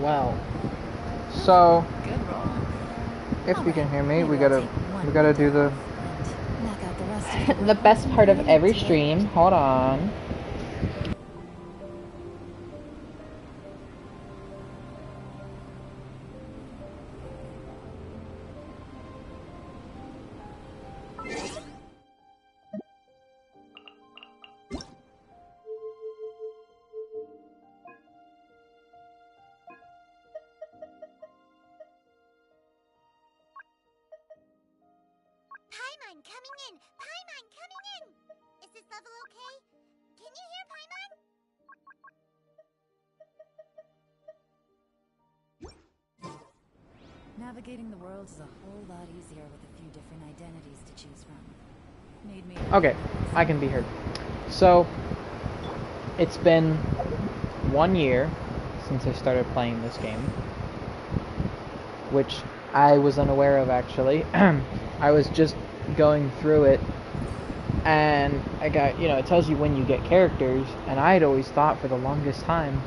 Well, so Good roll. if you can hear me, we Maybe I'll gotta take one we gotta week do the off and knock out the rest of the the work best before part of moving every into it. stream. Hold on. Paimon coming in! Paimon coming in! Is this level okay? Can you hear Paimon? Navigating the world is a whole lot easier with a few different identities to choose from. Made me Okay, I can be heard. So it's been 1 year since I started playing this game, which I was unaware of actually. I was just going through it, and I got, it tells you when you get characters, and I had always thought for the longest time,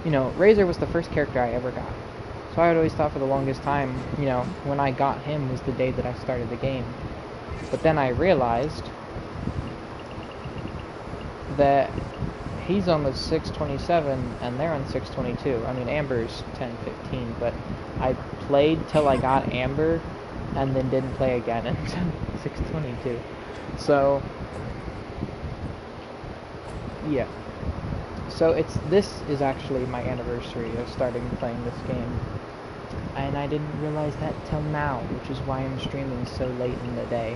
Razor was the first character I ever got. So I had always thought for the longest time, when I got him was the day that I started the game. But then I realized that he's on the 627 and they're on 622. I mean, Amber's 1015, but I played till I got Amber and then didn't play again until 622. So, yeah. So this is actually my anniversary of starting playing this game. And I didn't realize that till now, which is why I'm streaming so late in the day.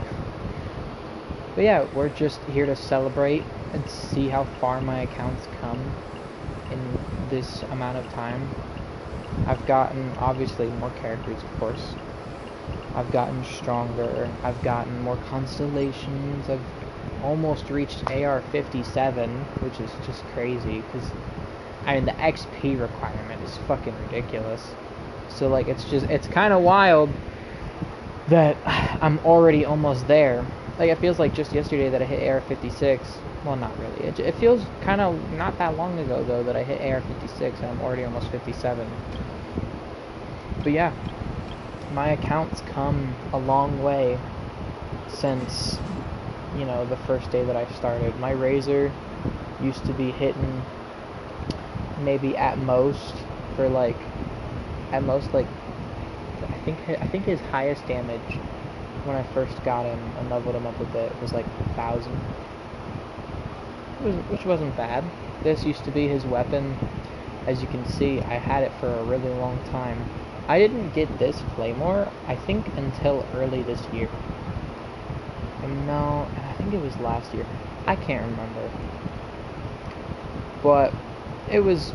But yeah, we're just here to celebrate and see how far my account's come in this amount of time. I've gotten, obviously, more characters, of course. I've gotten stronger. I've gotten more constellations. I've almost reached AR 57, which is just crazy, because, I mean, the XP requirement is fucking ridiculous. So, like, it's kind of wild that I'm already almost there. Like, it feels like just yesterday that I hit AR 56. Well, not really. It feels kind of not that long ago, though, that I hit AR 56, and I'm already almost 57. But yeah, my account's come a long way since, the first day that I started. My Razor used to be hitting maybe at most, like, I think his highest damage when I first got him and leveled him up a bit was like 1,000, which wasn't bad. This used to be his weapon. As you can see, I had it for a really long time. I didn't get this Claymore, I think, until early this year. And no, I think it was last year. I can't remember. But it was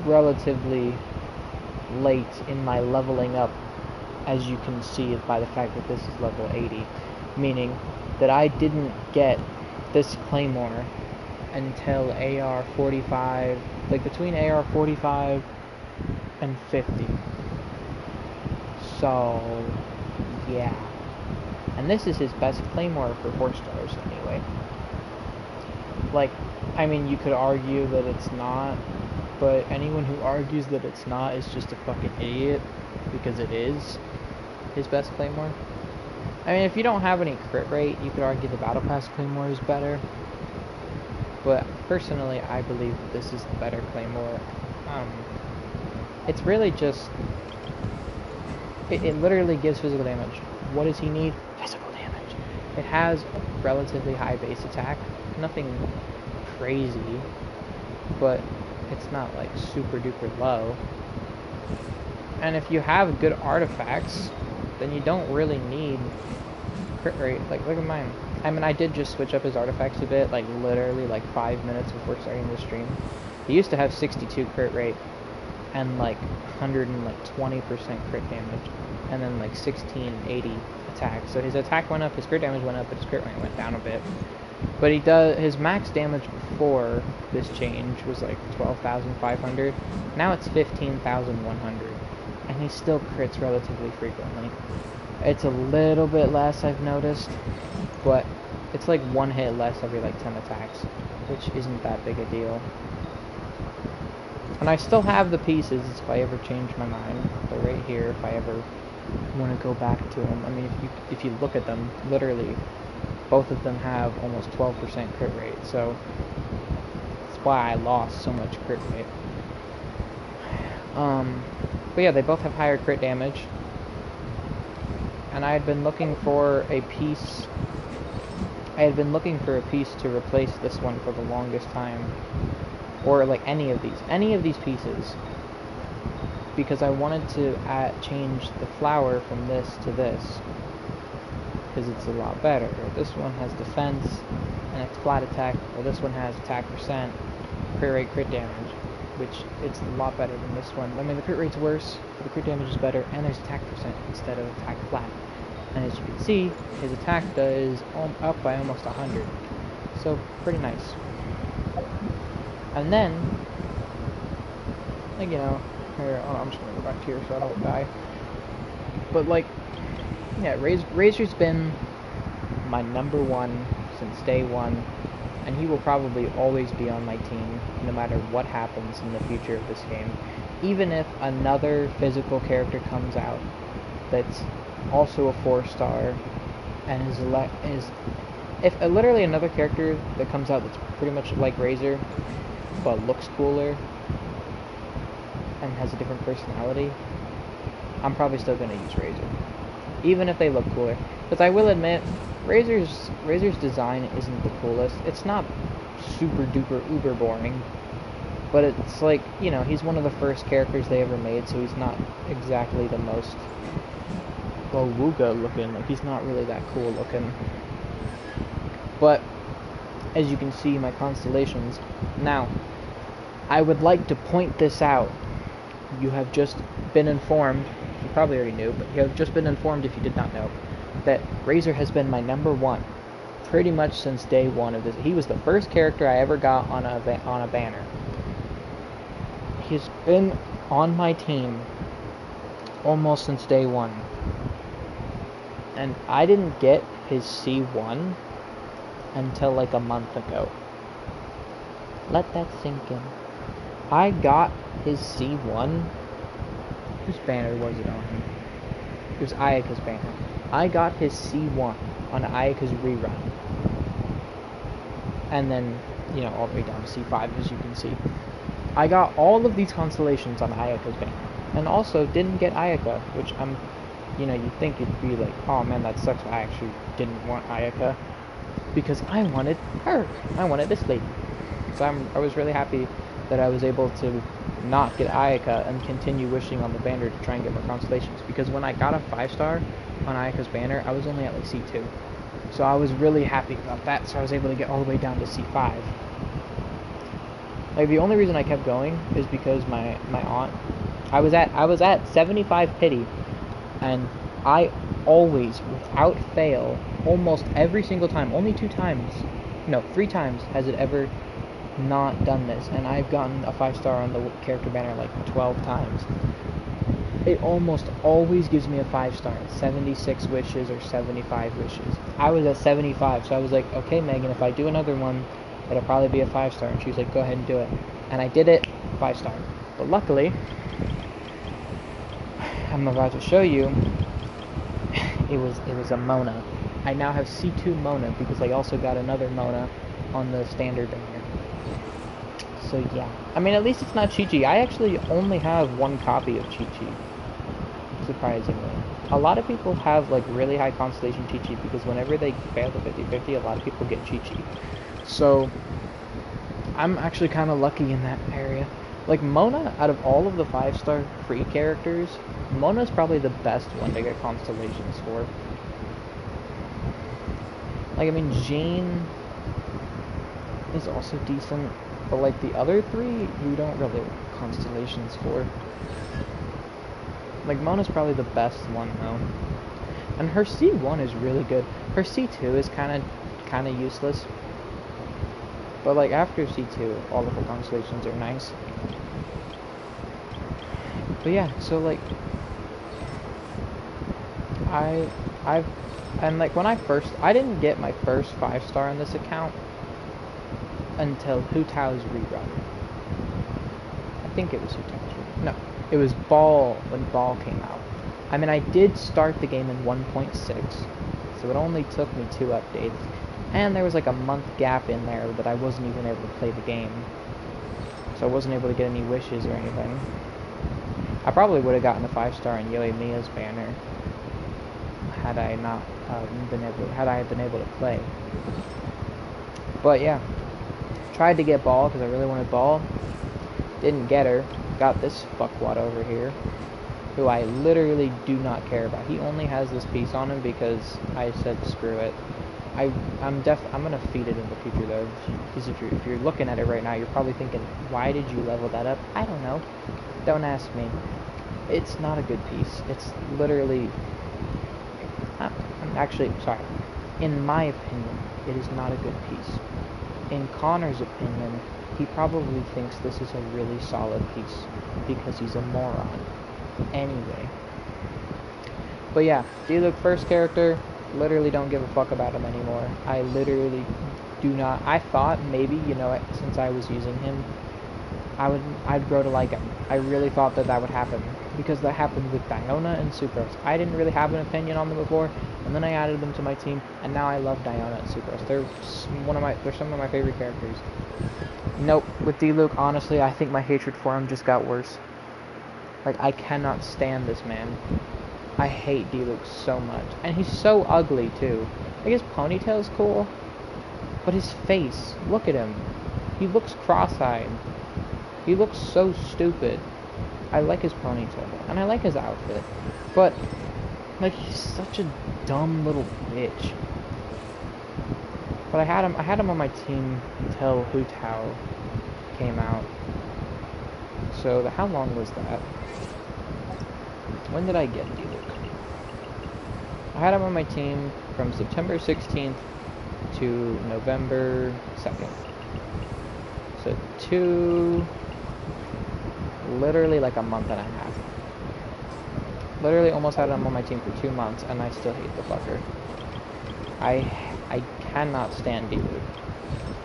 relatively late in my leveling up, as you can see by the fact that this is level 80, meaning that I didn't get this Claymore until AR 45, like between AR 45 and 50. So, yeah. And this is his best Claymore for 4 stars anyway. Like, I mean, you could argue that it's not, but anyone who argues that it's not is just a fucking idiot, because it is his best Claymore. I mean, if you don't have any crit rate, you could argue the Battle Pass Claymore is better. But personally, I believe that this is the better Claymore. It's really just... It literally gives physical damage. What does he need? Physical damage. It has relatively high base attack. Nothing crazy, but it's not like super duper low. And if you have good artifacts, then you don't really need crit rate. Like, look at mine. I mean, I did just switch up his artifacts a bit, like literally like 5 minutes before starting the stream. He used to have 62 crit rate and like 120% crit damage, and then like 1680 attack. So his attack went up, his crit damage went up, but his crit rate went down a bit. But his max damage before this change was like 12,500. Now it's 15,100, and he still crits relatively frequently. It's a little bit less, I've noticed, but It's like one hit less every like 10 attacks, which isn't that big a deal. And I still have the pieces if I ever change my mind. They're right here if I ever want to go back to them. I mean, if you look at them, literally, both of them have almost 12% crit rate, so that's why I lost so much crit rate. But yeah, they both have higher crit damage. And I had been looking for a piece. I had been looking for a piece to replace this one for the longest time. Or like any of these pieces. Because I wanted to change the flower from this to this. Because it's a lot better. This one has defense and it's flat attack, or this one has attack percent, crit rate, crit damage, which it's a lot better than this one. I mean, the crit rate's worse, but the crit damage is better, and there's attack percent instead of attack flat. And as you can see, his attack does up by almost 100. So, pretty nice. And then, like, you know, here, I'm just gonna go back here so I don't die. But, like, yeah, Razor's been my number one since day one, and he will probably always be on my team, no matter what happens in the future of this game. Even if another physical character comes out that's also a 4-star, and if literally another character that comes out that's pretty much like Razor, but looks cooler, and has a different personality, I'm probably still going to use Razor. Even if they look cooler. Because I will admit, Razor's design isn't the coolest. It's not super duper uber boring. But it's like, you know, he's one of the first characters they ever made, so he's not exactly the most Wooga looking. Like, he's not really that cool looking. But, as you can see, my constellations. Now, I would like to point this out. You have just been informed, you probably already knew, but you have just been informed if you did not know, that Razor has been my number one pretty much since day one of this. He was the first character I ever got on a banner. He's been on my team almost since day one. And I didn't get his C1 until like a month ago. Let that sink in. I got his C1. Whose banner was it on him? It was Ayaka's banner. I got his C1 on Ayaka's rerun. And then, you know, all the way down to C5, as you can see. I got all of these constellations on Ayaka's banner. And also didn't get Ayaka, which you know, you'd think it'd be like, oh man, that sucks. I actually didn't want Ayaka. Because I wanted her. I wanted this lady. So I was really happy that I was able to not get Ayaka and continue wishing on the banner to try and get more constellations. Because when I got a 5-star on Ayaka's banner, I was only at like C2. So I was really happy about that, so I was able to get all the way down to C5. Like, the only reason I kept going is because my aunt, I was at 75 pity, and I always, without fail, almost every single time, only 3 times has it ever not done this, and I've gotten a 5-star on the character banner like 12 times. It almost always gives me a 5-star, 76 wishes or 75 wishes. I was at 75, so I was like, okay, Megan, if I do another one, it'll probably be a 5-star. And she's like, go ahead and do it. And I did it, 5-star. But luckily, I'm about to show you, it was a Mona. I now have C2 Mona because I also got another Mona on the standard banner. So yeah, I mean, at least it's not Chi-Chi. I actually only have 1 copy of Chi-Chi, surprisingly. A lot of people have like really high constellation Chi-Chi because whenever they fail the 50-50, a lot of people get Chi-Chi. So I'm actually kind of lucky in that area. Like, Mona, out of all of the 5-star free characters, Mona's probably the best one to get constellations for. Like, I mean, Jane is also decent, but like the other 3, you don't really want constellations for. Like, Mona's probably the best one, though. And her C1 is really good. Her C2 is kind of useless. But like, after C2, all of her constellations are nice. But yeah, so like, I've And like when I didn't get my first 5-star on this account until Hu Tao's rerun. I think it was Hu Tao's rerun. No, it was Ball when Ball came out. I mean, I did start the game in 1.6, so it only took me 2 updates. And there was like a month gap in there that I wasn't even able to play the game. So I wasn't able to get any wishes or anything. I probably would have gotten a 5-star in Yoe Mia's banner had I not had I been able to play. But yeah, tried to get Ball because I really wanted Ball. Didn't get her. Got this fuckwad over here, who I literally do not care about. He only has this piece on him because I said screw it. I'm gonna feed it in the future though, because if you're looking at it right now, you're probably thinking, why did you level that up? I don't know. Don't ask me. It's not a good piece. It's literally. I'm actually sorry. In my opinion, it is not a good piece. In Connor's opinion, he probably thinks this is a really solid piece because he's a moron. Anyway. But yeah, Diluc first character, literally don't give a fuck about him anymore. I literally do not. I thought maybe, you know, since I was using him, I'd grow to like him. I really thought that would happen because that happened with Diona and Sucrose. I didn't really have an opinion on them before, and then I added them to my team, and now I love Diona and Sucrose. They're some of my favorite characters. Nope, with Diluc, honestly, I think my hatred for him just got worse. Like, I cannot stand this man. I hate Diluc so much. And he's so ugly, too. Like, his ponytail's cool, but his face, look at him. He looks cross-eyed. He looks so stupid. I like his ponytail, and I like his outfit, but, like, he's such a dumb little bitch. But I had him on my team until Hu Tao came out. So, how long was that? When did I get Diluc? I had him on my team from September 16th to November 2nd. So literally like a month and a half. Literally almost had him on my team for 2 months, and I still hate the fucker. I cannot stand Diluc.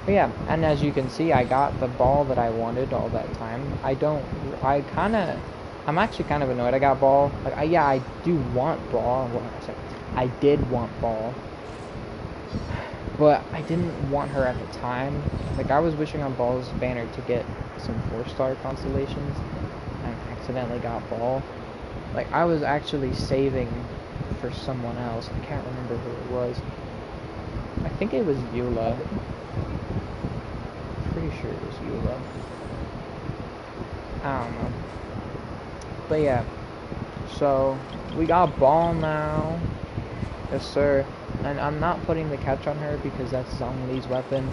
But yeah, and as you can see, I got the Ball that I wanted all that time. I'm actually kind of annoyed I got Ball. Like, I do want Ball. I did want Ball. But I didn't want her at the time. Like, I was wishing on Ball's banner to get some 4-star constellations, and accidentally got Ball. Like, I was actually saving for someone else. I can't remember who it was. I think it was Eula. Pretty sure it was Eula. I don't know. But yeah. So, we got Ball now. Yes, sir. And I'm not putting the catch on her because that's Zhongli's weapon.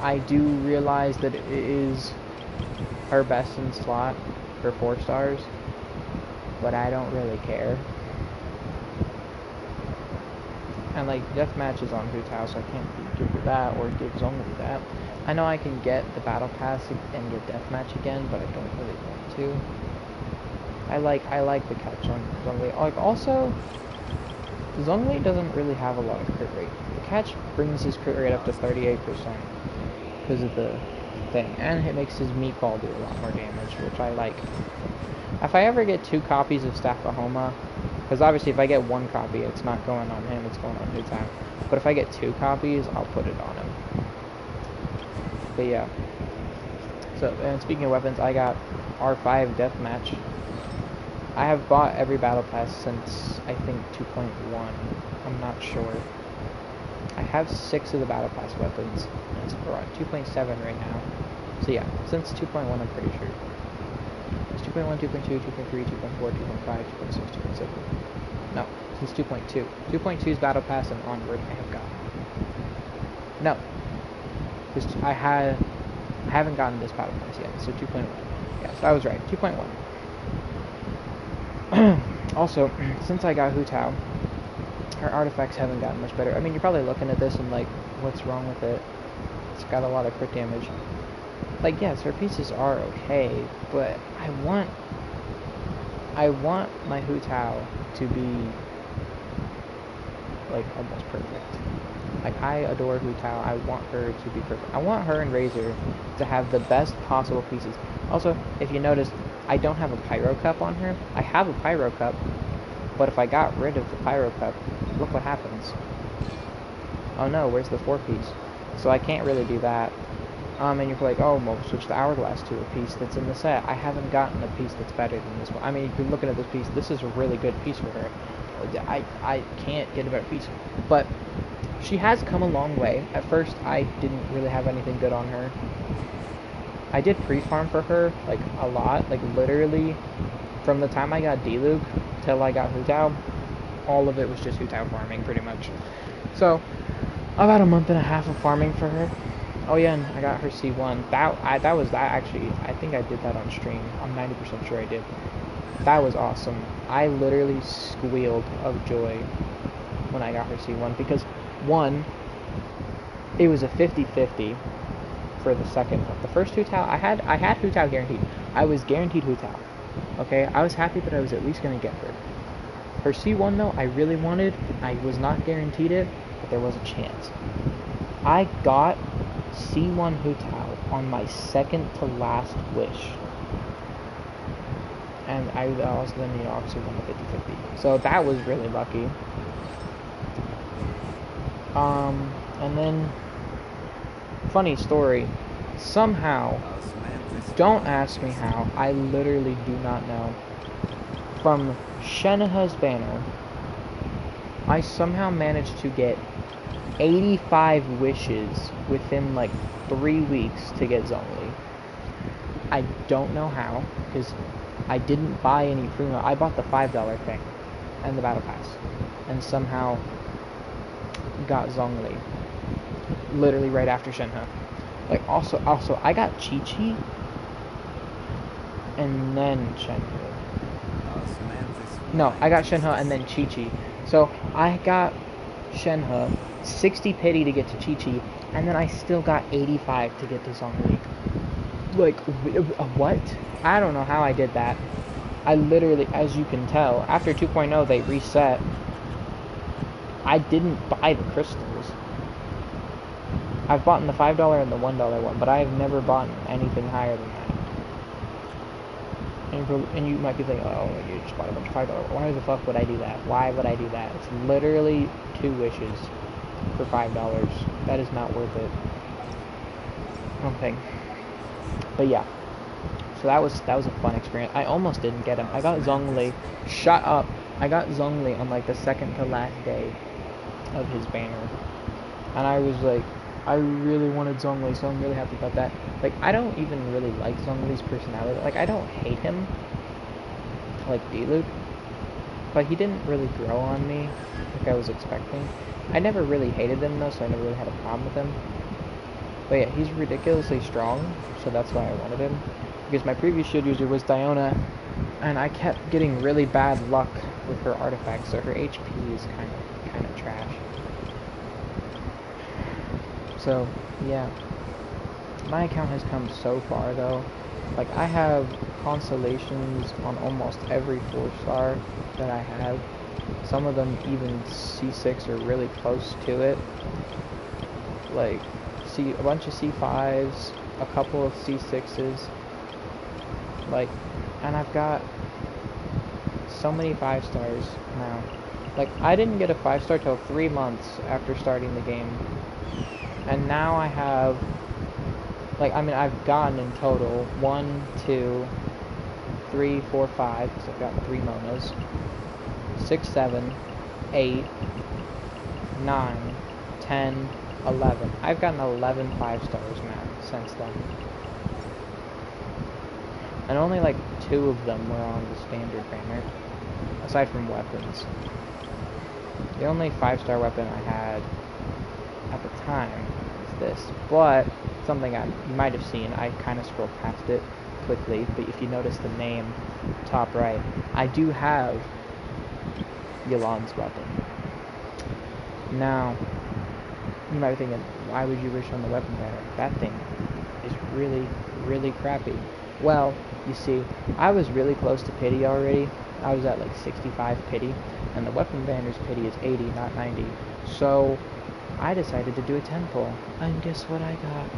I do realize that it is her best in slot for 4 stars, but I don't really care. And like, deathmatch is on Hu Tao, so I can't give her that or give Zhongli that. I know I can get the battle pass and get deathmatch again, but I don't really want to. I like the catch on Zhongli. Like, also, Zhongli doesn't really have a lot of crit rate. The catch brings his crit rate up to 38% because of the thing, and it makes his meatball do a lot more damage, which I like. If I ever get 2 copies of Staff of Homa, because obviously if I get 1 copy, it's not going on him, it's going on Hu Tao. But if I get 2 copies, I'll put it on him. But yeah. So, and speaking of weapons, I got R5 Deathmatch. I have bought every battle pass since, I think, 2.1. I'm not sure. I have 6 of the battle pass weapons. It's 2.7 right now. So yeah, since 2.1 I'm pretty sure. It's 2.1, 2.2, 2.3, 2.4, 2.5, 2.6, 2.7. No, since 2.2. 2.2's battle pass and onward I have gotten. No. Because I haven't gotten this battle pass yet, so 2.1. Yes, I was right, 2.1. Also, since I got Hu Tao, her artifacts haven't gotten much better. I mean, you're probably looking at this and like, what's wrong with it? It's got a lot of crit damage. Like, yes, her pieces are okay, but I want my Hu Tao to be like almost perfect. Like, I adore Hu Tao. I want her to be perfect. I want her and Razor to have the best possible pieces. Also, if you notice, I don't have a Pyro Cup on her. I have a Pyro Cup, but if I got rid of the Pyro Cup, look what happens. Oh no, where's the 4-piece? So I can't really do that. And you're like, oh, well, switch the Hourglass to a piece that's in the set. I haven't gotten a piece that's better than this one. I mean, if you're looking at this piece, this is a really good piece for her. I can't get a better piece. But she has come a long way. At first, I didn't really have anything good on her. I did pre-farm for her, like, a lot. Like, literally, from the time I got Diluc till I got Hu Tao, all of it was just Hu Tao farming, pretty much. So, about a month and a half of farming for her. Oh yeah, and I got her C1. That was that actually. I think I did that on stream. I'm 90% sure I did. That was awesome. I literally squealed of joy when I got her C1 because, one, it was a 50-50 for the second one. The first Hu Tao, I had Hu Tao guaranteed. I was guaranteed Hu Tao. Okay, I was happy that I was at least gonna get her. Her C1 though, I really wanted. I was not guaranteed it, but there was a chance. I got C1 Hu Tao on my second to last wish. And I also then, obviously won the 50-50. So that was really lucky. And then, funny story, somehow, don't ask me how, I literally do not know, from Shenhe's banner, I somehow managed to get 85 wishes within like 3 weeks to get Zhongli. I don't know how, because I didn't buy any primo. I bought the $5 thing and the battle pass, and somehow got Zhongli literally right after Shenhe. Like, also I got Chi-Chi and then Shenhe. No, I got Shenhe and then Chi-Chi. So I got Shenhe, 60 pity to get to Chi-Chi, and then I still got 85 to get to Zhongli. Like, what? I don't know how I did that. I literally, as you can tell, after 2.0 they reset. I didn't buy the crystals. I've bought the $5 and the $1 one, but I've never bought anything higher than that. And you might be thinking, oh, you just bought a bunch of $5. Why the fuck would I do that? Why would I do that? It's literally 2 wishes for $5. That is not worth it. Okay. But yeah. So that was a fun experience. I almost didn't get him. I got Zhongli. Shut up. I got Zhongli on like the second to last day of his banner. And I was like, I really wanted Zhongli, so I'm really happy about that. Like, I don't even really like Zhongli's personality. Like, I don't hate him like Diluc, but he didn't really grow on me like I was expecting. I never really hated him though, so I never really had a problem with him. But yeah, he's ridiculously strong, so that's why I wanted him. Because my previous shield user was Diona, and I kept getting really bad luck with her artifacts, so her HP is kind of trash. So, yeah. My account has come so far, though. Like, I have constellations on almost every 4-star that I have. Some of them even C6 or really close to it. Like, a bunch of C5s, a couple of C6s. Like, and I've got so many 5-stars now. Like, I didn't get a 5-star till 3 months after starting the game. And now I have, like, I mean, I've gotten in total 1, 2, 3, 4, 5, because I've gotten 3 Monas, 6, 7, 8, 9, 10, 11. I've gotten 11 5-stars now since then. And only like 2 of them were on the standard banner, aside from weapons. The only 5-star weapon I had at the time is this, but something you might have seen, I kind of scrolled past it quickly, but if you notice the name, top right, I do have Yelan's weapon. Now, you might be thinking, why would you wish on the weapon banner? That thing is really, really crappy. Well, you see, I was really close to pity already. I was at like 65 pity, and the weapon banner's pity is 80, not 90. So I decided to do a 10 pull, and guess what I got?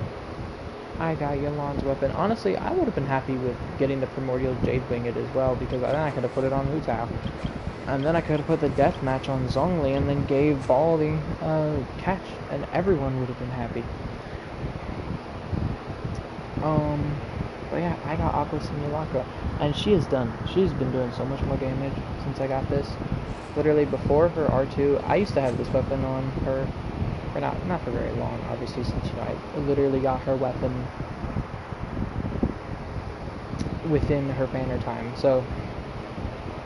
I got Yolan's weapon. Honestly, I would have been happy with getting the Primordial Jade Winged as well, because then I could have put it on Hu Tao. And then I could have put the death match on Zhongli and then gave Ball the catch, and everyone would have been happy. But yeah, I got Aqua Simulacra, and she's been doing so much more damage since I got this. Literally before her R2, I used to have this weapon on her, or not for very long, obviously, since, you know, I literally got her weapon within her banner time, so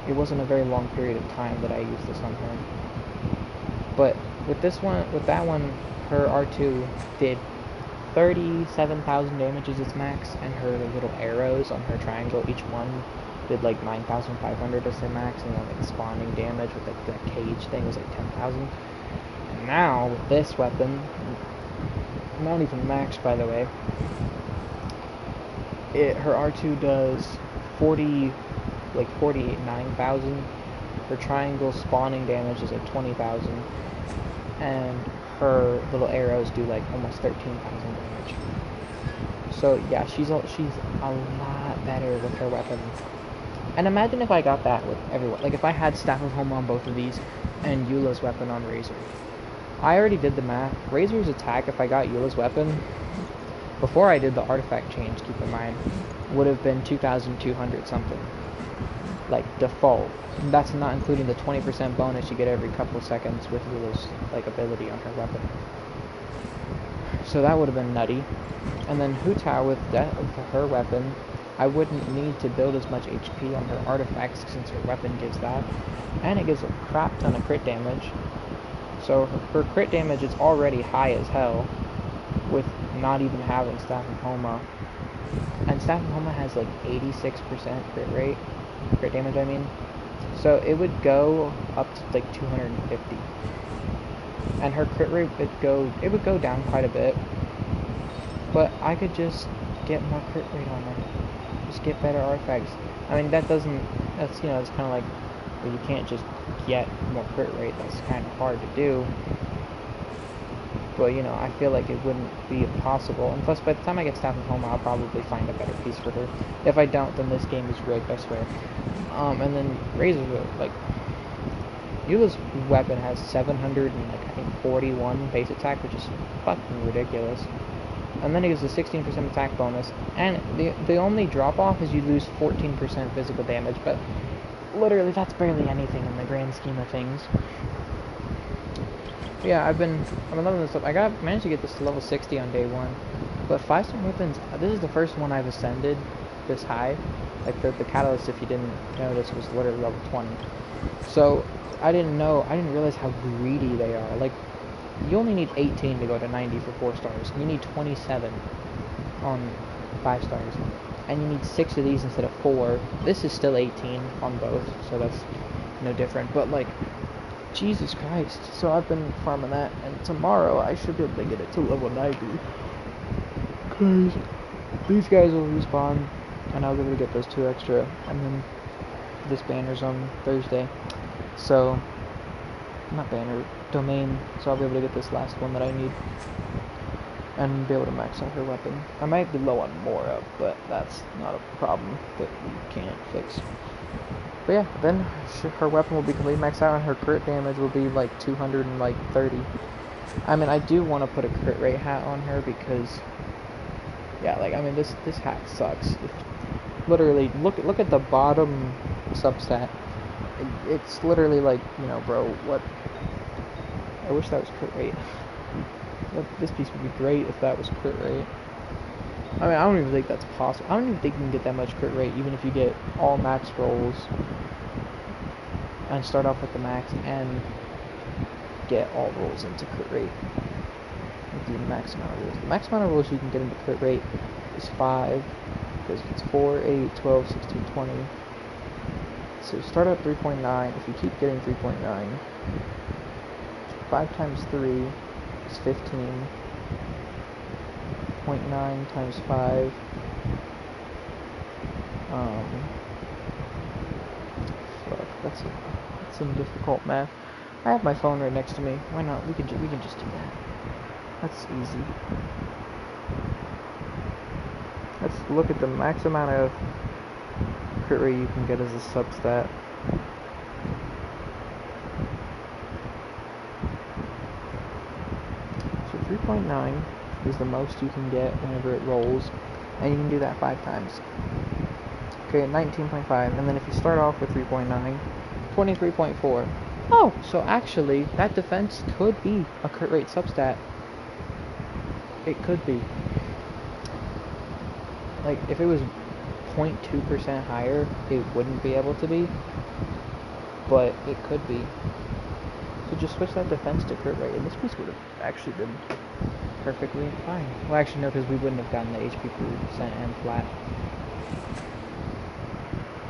it wasn't a very long period of time that I used this on her. But with that one, her R2 did 37,000 damage as its max, and her little arrows on her triangle, each one did like 9,500 as their max, and then like spawning damage with like the cage thing was like 10,000. And now with this weapon, not even maxed by the way, her R2 does 49,000. Her triangle spawning damage is like 20,000, and her little arrows do like almost 13,000 damage. So yeah, she's a lot better with her weapon. And imagine if I got that with everyone. Like if I had Staff of Home on both of these and Eula's weapon on Razor. I already did the math. Razor's attack, if I got Eula's weapon, before I did the artifact change, keep in mind, would have been 2,200 something. Like default. And that's not including the 20% bonus you get every couple seconds with Eula's like ability on her weapon. So that would have been nutty. And then Hu Tao with her weapon, I wouldn't need to build as much HP on her artifacts since her weapon gives that. And it gives a crap ton of crit damage. So her crit damage is already high as hell with not even having Staff of Homa. And Staff of Homa has like 86% crit damage I mean. So it would go up to like 250. And her crit rate would go down quite a bit. But I could just get more crit rate on her. Just get better artifacts. I mean it's kind of like, well, you can't just get more crit rate. That's kind of hard to do. But, you know, I feel like it wouldn't be impossible. And plus, by the time I get Staff of Homa, I'll probably find a better piece for her. If I don't, then this game is rigged, I swear. And then Razor's, like, Eula's weapon has 741 base attack, which is fucking ridiculous. And then it gives a 16% attack bonus. And the only drop-off is you lose 14% physical damage, but literally that's barely anything in the grand scheme of things. Yeah, I've been loving this stuff. I managed to get this to level 60 on day 1. But 5-star weapons, this is the first one I've ascended this high. Like the catalyst, if you didn't notice, was literally level 20. So I didn't realize how greedy they are. Like, you only need 18 to go to 90 for 4 stars. You need 27 on 5 stars. And you need 6 of these instead of 4. This is still 18 on both, so that's no different. But like, Jesus Christ. So I've been farming that, and tomorrow I should be able to get it to level 90. Because these guys will respawn, and I'll be able to get those 2 extra, and then this banner's on Thursday. So, not banner, domain, so I'll be able to get this last one that I need. And be able to max out her weapon. I might be low on more up, but that's not a problem that we can't fix. But yeah, then her weapon will be completely maxed out, and her crit damage will be like 230. I mean, I do want to put a crit rate hat on her because, yeah, like, I mean, this hat sucks. Literally, look at the bottom substat. It's literally like, you know, bro, what? I wish that was crit rate. This piece would be great if that was crit rate. I mean, I don't even think that's possible. I don't even think you can get that much crit rate, even if you get all max rolls and start off with the max and get all rolls into crit rate with the max amount of rolls. The max amount of rolls you can get into crit rate is 5, because it's 4, 8, 12, 16, 20. So start at 3.9. If you keep getting 3.9, 5 times 3 is 15. 0.9 times 5. Fuck, that's some difficult math. I have my phone right next to me. Why not? We can just do that. That's easy. Let's look at the max amount of crit rate you can get as a substat. So 3.9 is the most you can get whenever it rolls, and you can do that 5 times. Okay, 19.5, and then if you start off with 3.9, 23.4. Oh, so actually, that defense could be a crit rate substat. It could be. Like, if it was 0.2% higher, it wouldn't be able to be, but it could be. So just switch that defense to crit rate, and this piece would have actually been perfectly fine. Well, actually, no, because we wouldn't have gotten the HP percent and flat.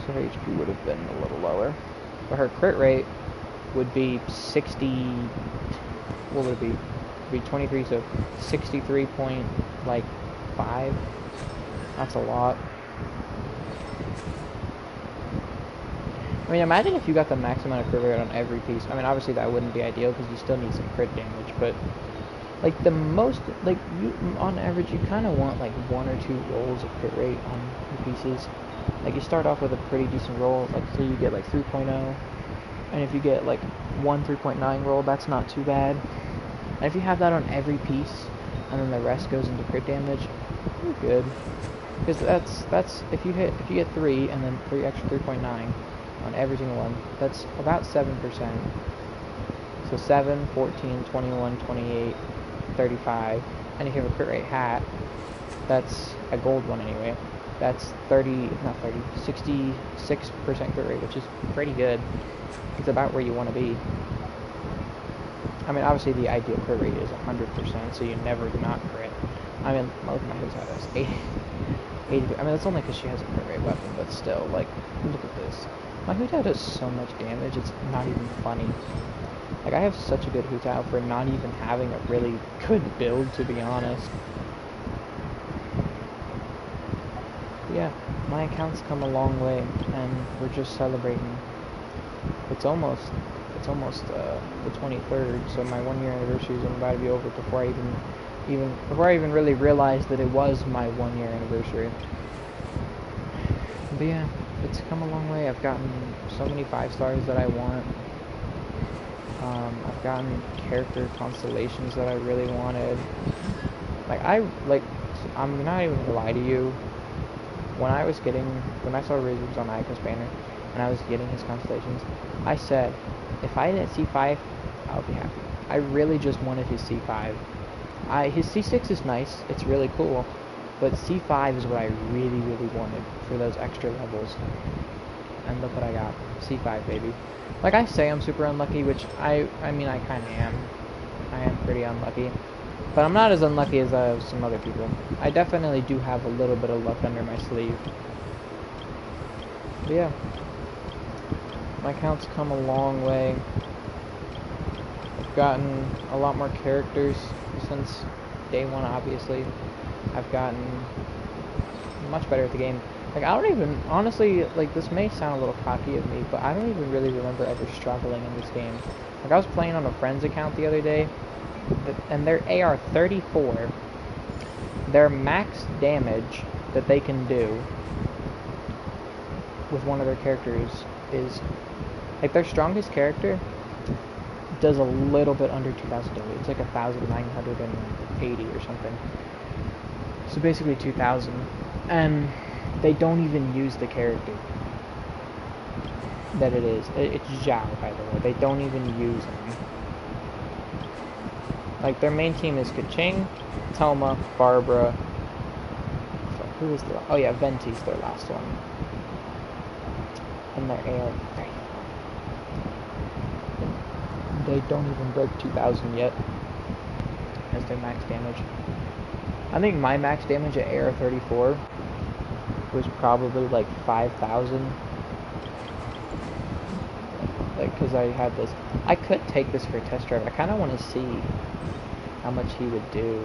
So her HP would have been a little lower. But her crit rate would be 60... What would it be? It would be 23, so 63.5. That's a lot. I mean, imagine if you got the max amount of crit rate on every piece. I mean, obviously that wouldn't be ideal because you still need some crit damage, but like the most, like you on average, you kind of want like 1 or 2 rolls of crit rate on your pieces. Like you start off with a pretty decent roll, like so you get like 3.0, and if you get like 3.9 roll, that's not too bad. And if you have that on every piece, and then the rest goes into crit damage, you're good. Because that's if you get 3 and then 3 extra 3.9 on every single one, that's about 7%. So 7, 14, 21, 28, 35, and if you have a crit rate hat, that's a gold one anyway. That's 66% crit rate, which is pretty good. It's about where you want to be. I mean, obviously the ideal crit rate is 100%, so you never do not crit. I mean, most of my hits has 80. I mean, that's only because she has a crit rate weapon, but still, like, look at this. My Hutao does so much damage, it's not even funny. Like, I have such a good Hutao for not even having a really good build, to be honest. But yeah, my account's come a long way, and we're just celebrating. It's almost the 23rd, so my 1-year anniversary is about to be over before I even really realized that it was my 1-year anniversary. But yeah, it's come a long way. I've gotten so many 5 stars that I want. I've gotten character constellations that I really wanted. I'm not even gonna lie to you. When I saw Rizub's on Icon's banner, and I was getting his constellations, I said, if I didn't C5, I'll be happy. I really just wanted his C5. His C6 is nice, it's really cool, but C5 is what I really, really wanted for those extra levels. And look what I got. C5, baby. Like, I say I'm super unlucky, which I mean, I kind of am. I am pretty unlucky. But I'm not as unlucky as some other people. I definitely do have a little bit of luck under my sleeve. But yeah. My account's come a long way. I've gotten a lot more characters since day 1, obviously. I've gotten much better at the game. Like, I don't even, honestly, like, this may sound a little cocky of me, but I don't even really remember ever struggling in this game. Like, I was playing on a friend's account the other day, and their AR-34, their max damage that they can do with one of their characters is, like, their strongest character does a little bit under 2,000 damage. It's like 1,980 or something. So basically 2,000. And they don't even use the character that it is. It's Zhao, by the way. They don't even use him. Like, their main team is Kaching, Telma, Barbara. Who is the... Oh yeah, Venti's their last one. And their AR-34. They don't even break 2,000 yet as their max damage. I think my max damage at AR-34 was probably like 5,000. Like, because I had this. I could take this for a test drive. I kind of want to see how much he would do.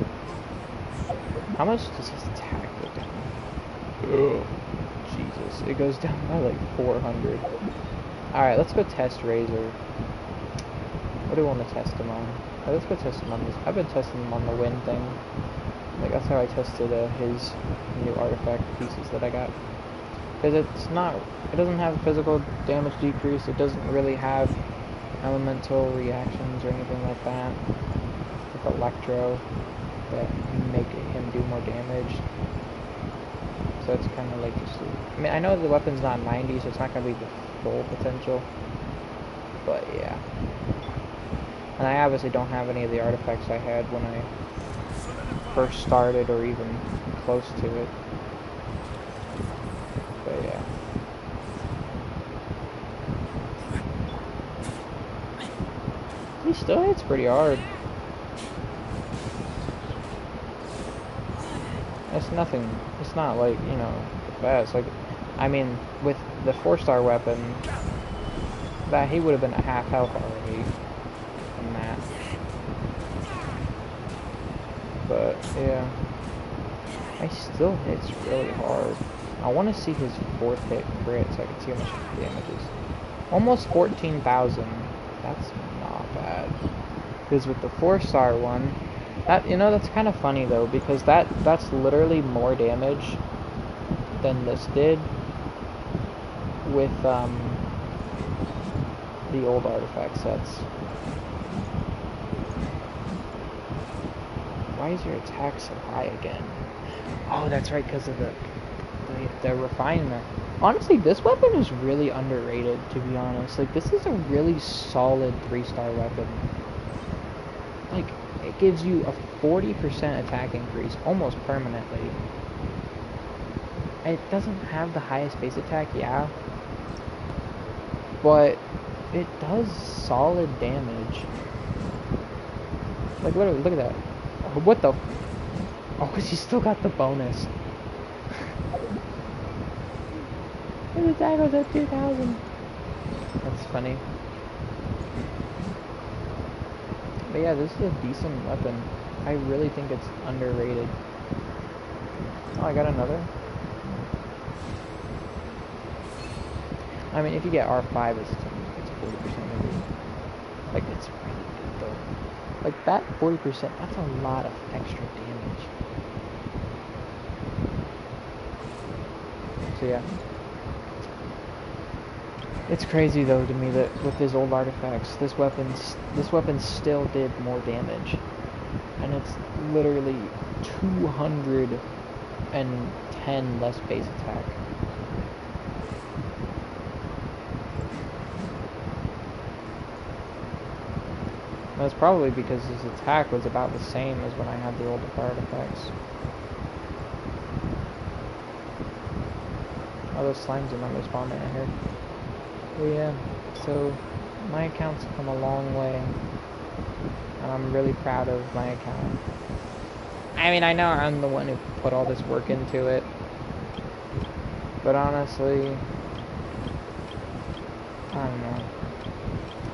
How much does his attack go down? Ugh, Jesus. It goes down by like 400. Alright, let's go test Razor. What do we want to test him on? Let's go test him on this. I've been testing him on the wind thing. Like, that's how I tested his new artifact pieces that I got. Because it doesn't have physical damage decrease, it doesn't really have elemental reactions or anything like that with Electro that make him do more damage. So it's kind of like just, I mean, I know the weapon's not 90, so it's not going to be the full potential, but yeah. And I obviously don't have any of the artifacts I had when I first started, or even close to it. But yeah. He still hits pretty hard. It's nothing, it's not like, you know, the best. Like, I mean, with the 4-star weapon, that he would have been at half health already from that. But yeah, he still hits really hard. I want to see his 4th hit crit so I can see how much damage is. Almost 14,000. That's not bad. Because with the 4-star one, that, you know, that's kind of funny though, because that's literally more damage than this did with the old artifact sets. Why is your attack so high again? Oh, that's right, because of the refinement. Honestly, this weapon is really underrated, to be honest. Like, this is a really solid 3-star weapon. Like, it gives you a 40% attack increase almost permanently. It doesn't have the highest base attack, yeah, but it does solid damage. Like, literally, look at that. What the? Oh, because you still got the bonus. His attack was at 2,000. That's funny. But yeah, this is a decent weapon. I really think it's underrated. Oh, I got another. I mean, if you get R5, it's 40% maybe. Like, it's really good though. Like, that 40%, that's a lot of extra damage. So yeah. It's crazy though to me that with his old artifacts, this weapon still did more damage. And it's literally 210 less base attack. That's probably because his attack was about the same as when I had the older artifacts. Oh, those slimes are not responding, I heard. But yeah, so my account's come a long way. And I'm really proud of my account. I mean, I know I'm the one who put all this work into it. But honestly, I don't know.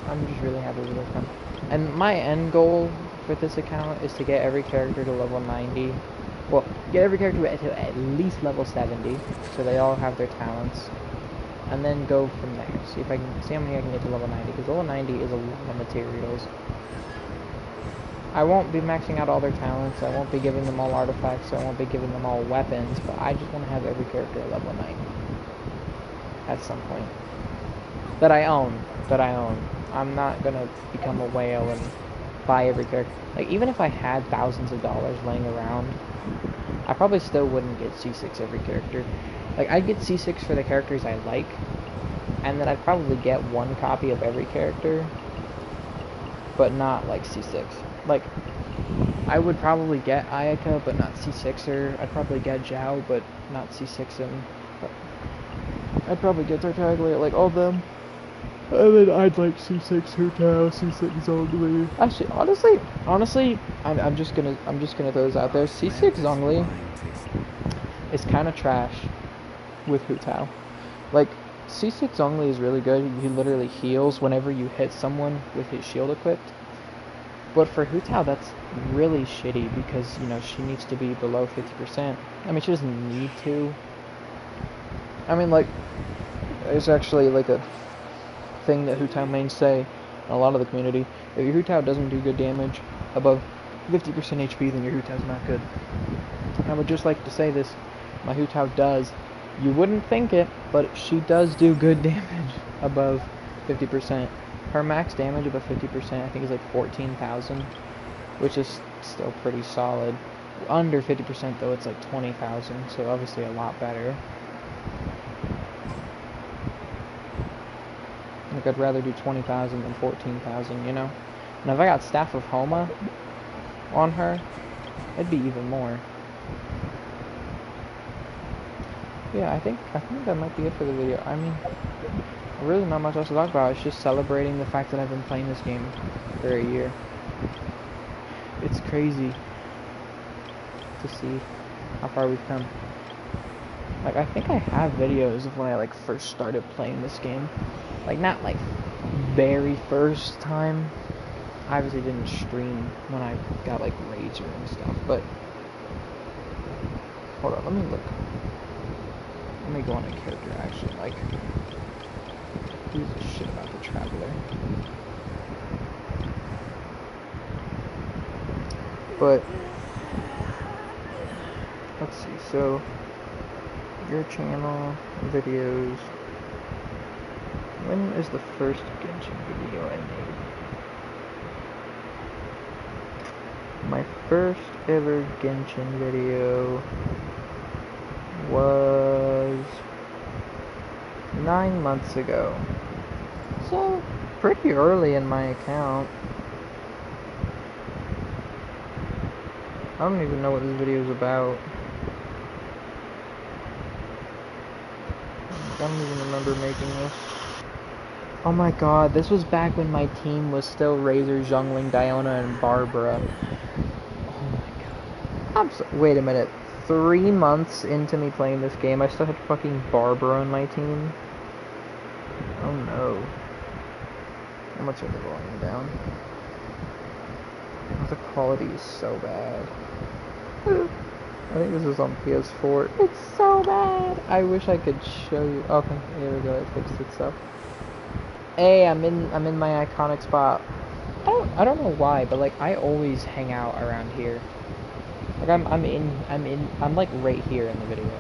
I'm just really happy with this account. And my end goal for this account is to get every character to level 90. Well, get every character to at least level 70, so they all have their talents. And then go from there. See if I can see how many I can get to level 90, because level 90 is a lot of materials. I won't be maxing out all their talents, I won't be giving them all artifacts, I won't be giving them all weapons, but I just want to have every character at level 90. At some point. That I own. I'm not gonna become a whale and buy every character. Like, even if I had thousands of dollars laying around, I probably still wouldn't get C6 every character. Like, I'd get C6 for the characters I like, and then I'd probably get one copy of every character, but not, like, C6. Like, I would probably get Ayaka, but not C6er. I'd probably get Zhao, but not C6 him. I'd probably get Tartaglia, like, all of them. And then I'd like C6 Hutao, C6 Zhongli. Actually, honestly, I'm just gonna throw this out there. C6 Zhongli is kind of trash with Hutao. Like, C6 Zhongli is really good. He literally heals whenever you hit someone with his shield equipped. But for Hutao, that's really shitty because, you know, she needs to be below 50%. I mean, she doesn't need to. I mean, like, there's actually like a thing that Hu Tao mains say, and a lot of the community. If your Hu Tao doesn't do good damage above 50% HP, then your Hu Tao's not good. I would just like to say this, my Hu Tao does. You wouldn't think it, but she does do good damage above 50%. Her max damage above 50% I think is like 14,000, which is still pretty solid. Under 50% though, it's like 20,000, so obviously a lot better. Like, I'd rather do 20,000 than 14,000, you know? And if I got Staff of Homa on her, it'd be even more. Yeah, I think that might be it for the video. I mean, really not much else to talk about. It's just celebrating the fact that I've been playing this game for a year. It's crazy to see how far we've come. Like, I think I have videos of when I, like, first started playing this game. Like, not, like, very first time. I obviously didn't stream when I got, like, Razor and stuff, but... Hold on, let me look. Let me go on a character I actually like. Who's a shit about the Traveler? But... let's see, so... your channel, videos... when is the first Genshin video I made? My first ever Genshin video was 9 months ago. So, pretty early in my account. I don't even know what this video is about. I don't even remember making this. Oh my god, this was back when my team was still Razor, Zhongling, Diona, and Barbara. Oh my god. Wait a minute. 3 months into me playing this game, I still had fucking Barbara on my team? Oh no. How much are the volume down? Oh, the quality is so bad. I think this is on PS4. It's so bad! I wish I could show you. Okay, there we go, it fixed itself. Hey, I'm in my iconic spot. I don't know why, but like I always hang out around here. Like I'm like right here in the video.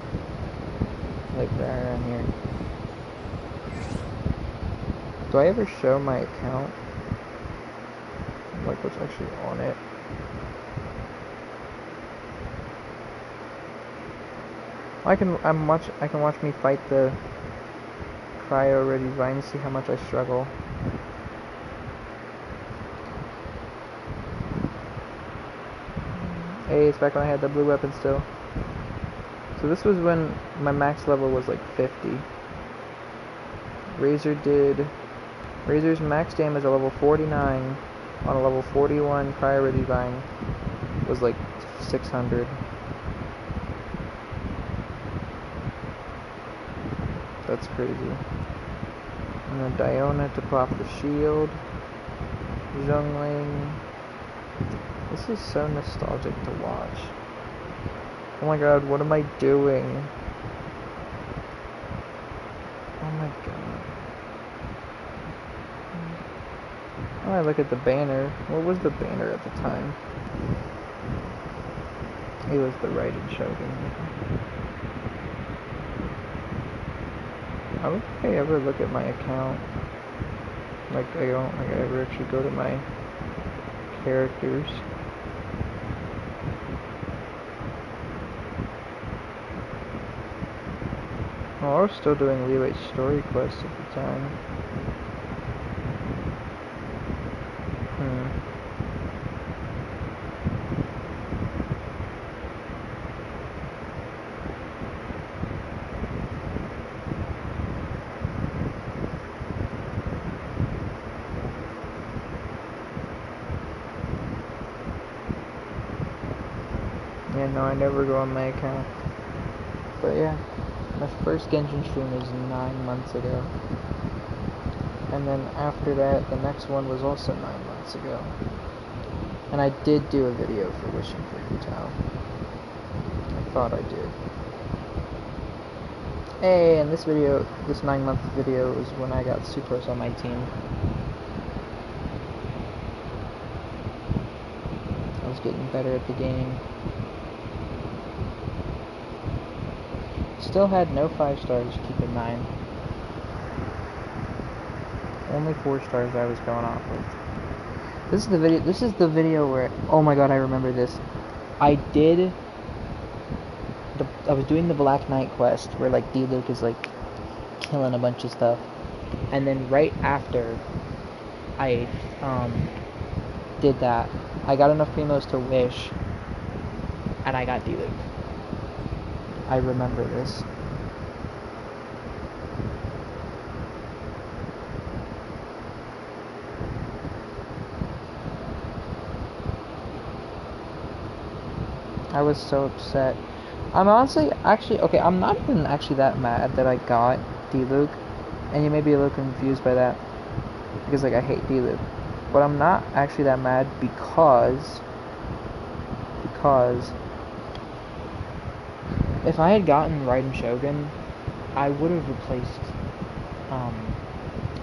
Like right around here. Do I ever show my account? Like what's actually on it? I can watch me fight the Cryo Ready Vine, see how much I struggle. Hey, it's back when I had the blue weapon still. So this was when my max level was like 50. Razor's max damage at level 49 on a level 41 Cryo Ready Vine was like 600. That's crazy. And then Diona to pop the shield. Zhongling. This is so nostalgic to watch. Oh my god, what am I doing? Oh my god. Oh, I look at the banner. What was the banner at the time? It was the Raiden Shogun. I don't think I ever look at my account. Like, I don't think I ever actually go to my characters. Well, I was still doing Leeway's story quest at the time. Yeah, no, I never go on my account. But yeah, my first Genshin stream was 9 months ago. And then after that, the next one was also 9 months ago. And I did do a video for Wishing for Hu Tao. I thought I did. Hey, and this video, this 9-month video, is when I got Sucrose on my team. I was getting better at the game. Still had no 5 stars, keep in mind. Only 4 stars I was going off with. This is the video where, oh my god, I remember this. I was doing the Black Knight quest where like D-Luke is like killing a bunch of stuff. And then right after I did that, I got enough primos to wish, and I got D-Luke. I remember this. I was so upset. I'm honestly, okay, I'm not even actually that mad that I got D-Luke, and you may be a little confused by that, because like I hate D-Luke, but I'm not actually that mad because if I had gotten Raiden Shogun, I would have replaced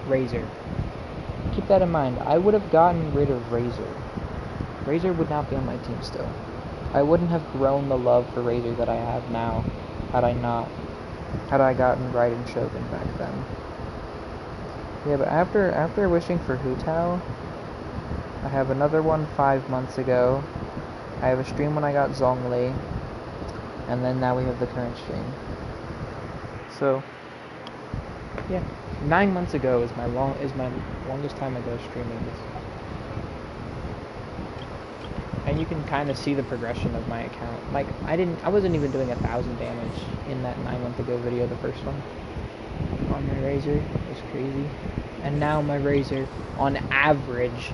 Razor. Keep that in mind. I would have gotten rid of Razor. Razor would not be on my team still. I wouldn't have grown the love for Razor that I have now had I gotten Raiden Shogun back then. Yeah, but after wishing for Hu Tao, I have another one 5 months ago. I have a stream when I got Zhongli, and then now we have the current stream. So, yeah, 9 months ago is my longest time ago streaming this. And you can kind of see the progression of my account. Like, I wasn't even doing 1,000 damage in that 9 month ago video, the first one. On my Razor, it was crazy. And now my Razor, on average,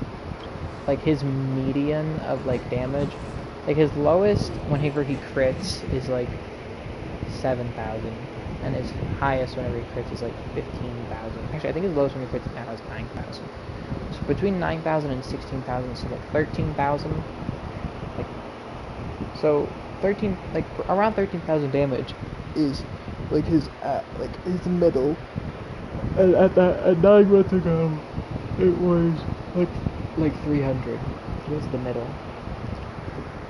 like his median of like damage, like his lowest whenever he crits is like 7,000. And his highest whenever he crits is like 15,000. Actually, I think his lowest when he crits now is 9,000. So between 9,000 and 16,000, so like 13,000. So 13, like around 13,000 damage is like his middle. And at 9 months ago, it was like 300. So it's the middle.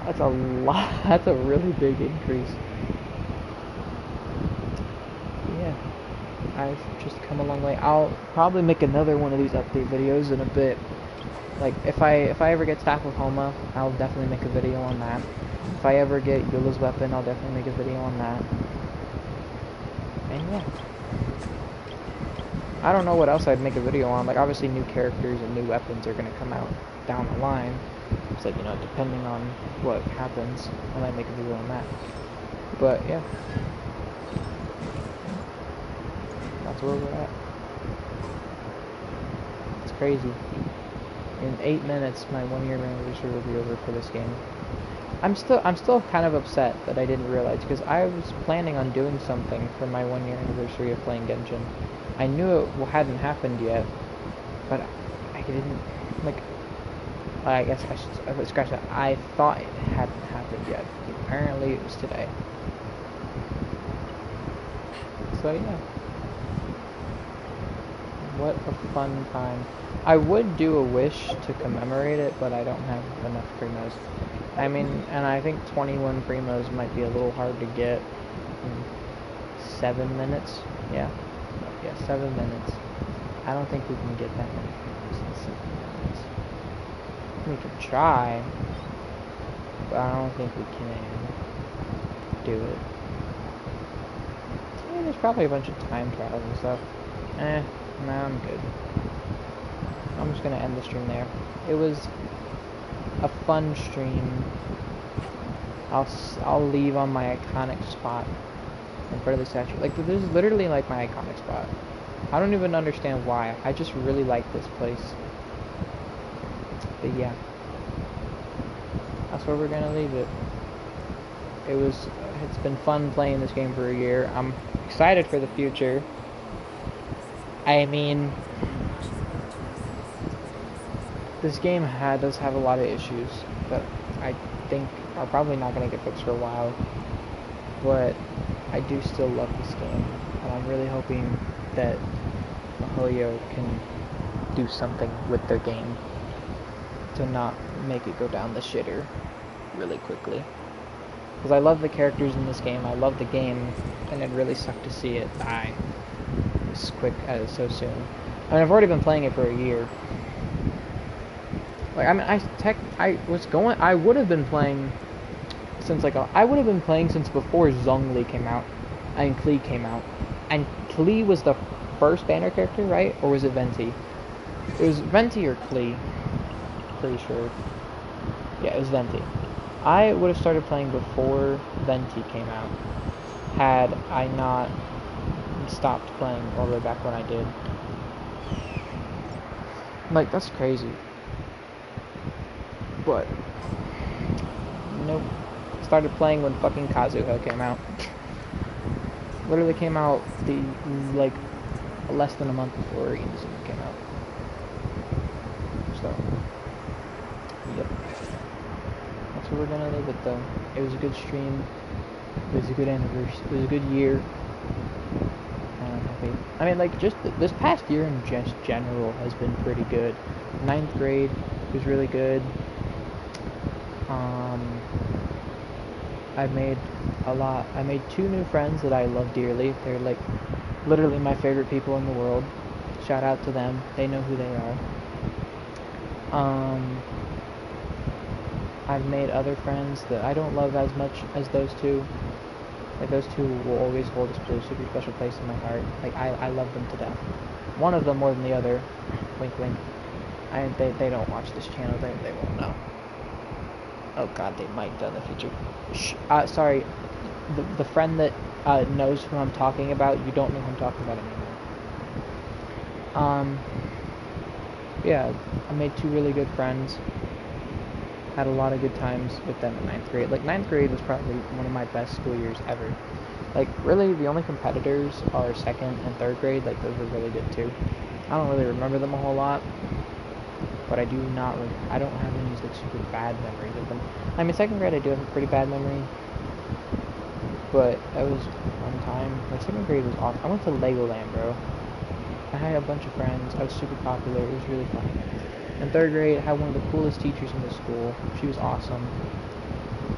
That's a lot. That's a really big increase. Yeah, I've just come a long way. I'll probably make another one of these update videos in a bit. Like if I ever get stacked with Homa, I'll definitely make a video on that. If I ever get Yula's weapon, I'll definitely make a video on that. And yeah. I don't know what else I'd make a video on. Like obviously new characters and new weapons are gonna come out down the line. It's like, you know, depending on what happens, I might make a video on that. But yeah. That's where we're at. It's crazy. In 8 minutes, my 1-year anniversary will be over for this game. I'm still kind of upset that I didn't realize, because I was planning on doing something for my 1-year anniversary of playing Genshin. I knew it hadn't happened yet, but I didn't, like, I guess I should scratch that. I thought it hadn't happened yet. Apparently it was today. So yeah. What a fun time. I would do a wish to commemorate it, but I don't have enough primos. I mean, and I think 21 primos might be a little hard to get in 7 minutes. Yeah, 7 minutes. I don't think we can get that many primos in 7 minutes. We can try, but I don't think we can do it. I mean, there's probably a bunch of time travel and stuff. No, I'm good. I'm just gonna end the stream there. It was a fun stream. I'll leave on my iconic spot in front of the statue. Like, this is literally like my iconic spot. I don't even understand why. I just really like this place. But yeah, that's where we're gonna leave it. It's been fun playing this game for a year. I'm excited for the future. I mean, this game does have a lot of issues that I think are probably not going to get fixed for a while. But I do still love this game, and I'm really hoping that MiHoYo can do something with their game to not make it go down the shitter really quickly. Because I love the characters in this game, I love the game, and it really sucked to see it die as quick as so soon. I mean, I've already been playing it for a year. Like, I mean, I would have been playing since, like, I would have been playing since before Zhongli came out, and Klee came out. And Klee was the first banner character, right? Or was it Venti? It was Venti or Klee. Pretty sure. Yeah, it was Venti. I would have started playing before Venti came out, had I not stopped playing all the way back when I did. Like, that's crazy. But, nope. Started playing when fucking Kazuha came out. Literally came out like, less than a month before Inazuma came out. So, yep. That's where we're gonna leave it though. It was a good stream. It was a good anniversary. It was a good year. And I'm happy. I mean, like, just this past year in just general has been pretty good. 9th grade was really good. I made 2 new friends that I love dearly. They're like literally my favorite people in the world. Shout out to them. They know who they are. I've made other friends that I don't love as much as those 2. Like, those 2 will always hold a super special place in my heart. Like, I love them to death. One of them more than the other. Wink, wink. They don't watch this channel. They won't know. Oh god, they might in the future. Sorry, the friend that knows who I'm talking about, you don't know who I'm talking about anymore. Yeah, I made 2 really good friends. Had a lot of good times with them in 9th grade. Like, 9th grade was probably one of my best school years ever. Like, really, the only competitors are 2nd and 3rd grade. Like, those were really good too. I don't really remember them a whole lot. But I don't have any, like, super bad memories of them. I mean, 2nd grade I do have a pretty bad memory. But that was one time. Like, 2nd grade was awesome. I went to Legoland, bro. I had a bunch of friends. I was super popular. It was really fun. In 3rd grade, I had one of the coolest teachers in the school. She was awesome.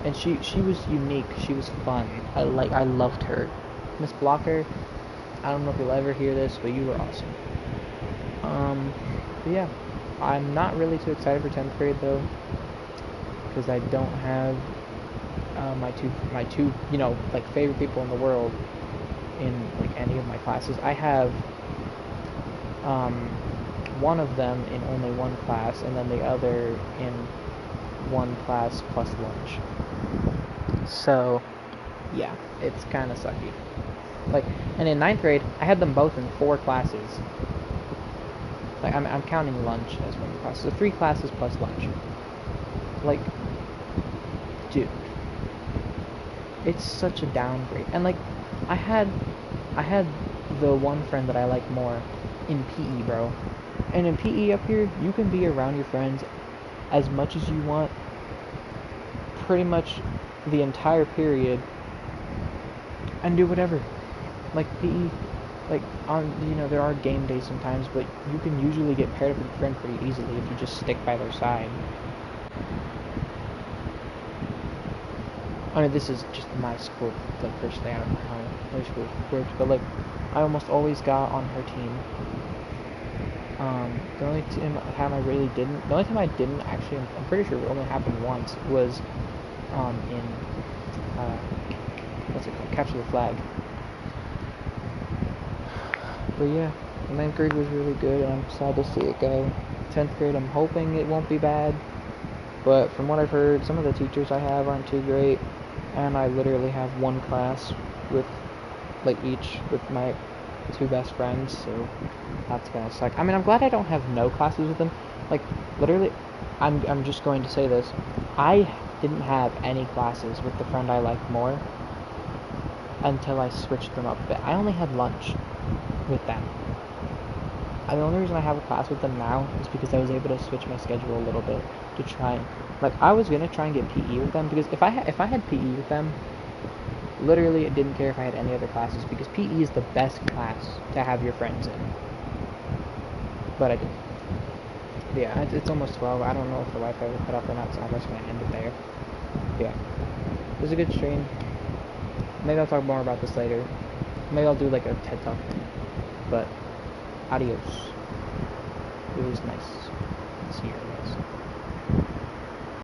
And she was unique. She was fun. I loved her. Miss Blocker, I don't know if you'll ever hear this, but you were awesome. But yeah. I'm not really too excited for 10th grade though, because I don't have my two you know, like, favorite people in the world in, like, any of my classes. I have one of them in only one class, and then the other in one class plus lunch. So yeah, it's kind of sucky. Like, and in 9th grade, I had them both in 4 classes. Like, I'm counting lunch as one class. So 3 classes plus lunch. Like, dude. It's such a downgrade. And, like, I had the one friend that I like more in PE, bro. And in PE up here, you can be around your friends as much as you want. Pretty much the entire period. And do whatever. Like, PE... Like, there are game days sometimes, but you can usually get paired up with a friend pretty easily if you just stick by their side. I mean, this is just my school, like, personally, I don't know how other schools work, but, like, I almost always got on her team. The only time I really didn't, the only time I didn't, actually, I'm pretty sure it only happened once, was, in, what's it called, Capture the Flag. But yeah, 9th grade was really good, and I'm sad to see it go. 10th grade, I'm hoping it won't be bad, but from what I've heard, some of the teachers I have aren't too great, and I literally have one class with, like, each with my 2 best friends, so that's gonna suck. I mean, I'm glad I don't have no classes with them. Like, literally, I'm just going to say this. I didn't have any classes with the friend I liked more until I switched them up a bit. I only had lunch with them. And the only reason I have a class with them now is because I was able to switch my schedule a little bit to try and, like, I was gonna try and get PE with them, because if I had PE with them, Literally, I didn't care if I had any other classes because PE is the best class to have your friends in. But I didn't. But yeah, it's almost 12. I don't know if the Wi-Fi will cut off or not, so I'm just going to end it there. But yeah, it was a good stream. Maybe I'll talk more about this later. Maybe I'll do like a TED Talk thing. But adios. It was nice.